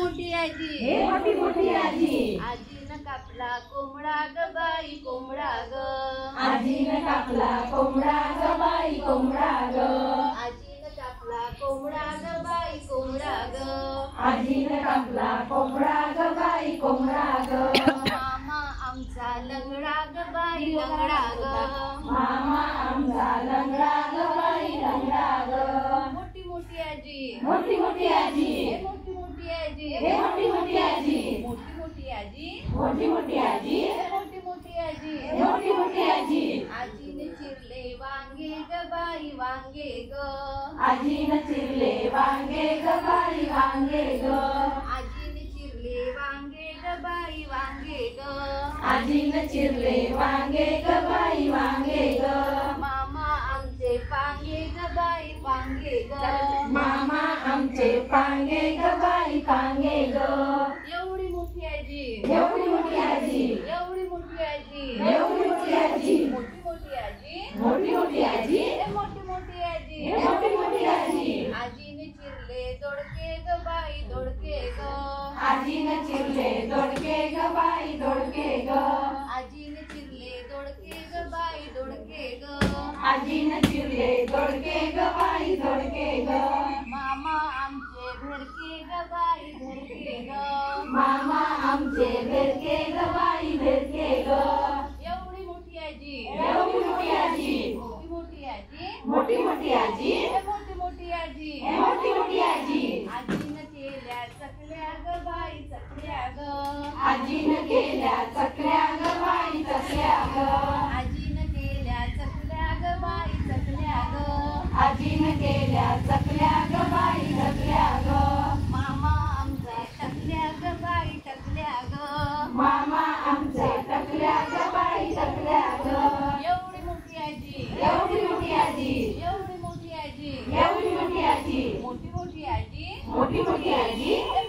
मोठी आजी, हे मोठी मोठी आजी, आजीनं कापला कोंबडा ग बाई कोंबडा ग, आजीनं कापला कोंबडा ग बाई कोंबडा ग, आजीनं कापला कोंबडा ग बाई कोंबडा ग, आजीनं कापला कोंबडा ग बाई कोंबडा ग, मामा आमचा लंगडा ग बाई लंगडा ग, मामा आमचा लंगडा ग बाई लंगडा ग, मोठी मोठी आजी, मोठी मोठी आजी, हे मोठी मोठी आजी, हे मोठी मोठी आजी, मोठी मोठी आजी, मोठी मोठी आजी, हे मोठी मोठी आजी, हे मोठी मोठी आजी, आजीने चिरले वांगे ग बाई वांगे ग, आजीनं चिरले वांगे ग बाई वांगे ग, आजीने चिरले वांगे ग बाई वांगे ग, आजीनं चिरले वांगे ग बाई वांगे ग, मामा आमचे पांगे ग बाई पांगे ग, मामा आमचे पांगे ग बाई पांगे ग, एवढी मोठी आजी, एवढी मोठी आजी, एवढी मोठी आजी, एवढी मोठी आजी, मोठी मोठी आजी, मोठी मोठी आजी, हे मोठी मोठी आजी, हे मोठी मोठी आजी, आजीने चिरले दोडके ग बाई दोडके ग, आजीनं चिरले दोडके ग बाई दोडके ग, आजीने चिरले दोडके ग बाई दोडके ग, आजीनं चिरले दोडके ग बाई दोडके ग, मामा आमचे भेरके ग बाई भेरके ग, मामा आमचे भेरके ग बाई भेरके ग, एवढी मोठी आजी, एवढी मोठी आजी, मोठी मोठी आजी, मोठी मोठी आजी, हे मोठी मोठी आजी, हे मोठी मोठी आजी, आजीनं केल्या चकल्या ग बाई चकल्या ग, आजीनं केल्या चकल्या ग बाई चकल्या ग, आजीनं केल्या चकल्या ग बाई चकल्या ग, आजीनं केल्या चकल्या ग बाई चकल्या ग, मामा आमचा टकल्या ग बाई टकल्या ग, मामा आमच्या टकल्या ग बाई टकल्या ग, एवढी मोठी आजी, एवढी मोठी आजी, एवढी मोठी आजी, एवढी मोठी आजी, मोठी मोठी आजी, मोठी मोठी आजी, हे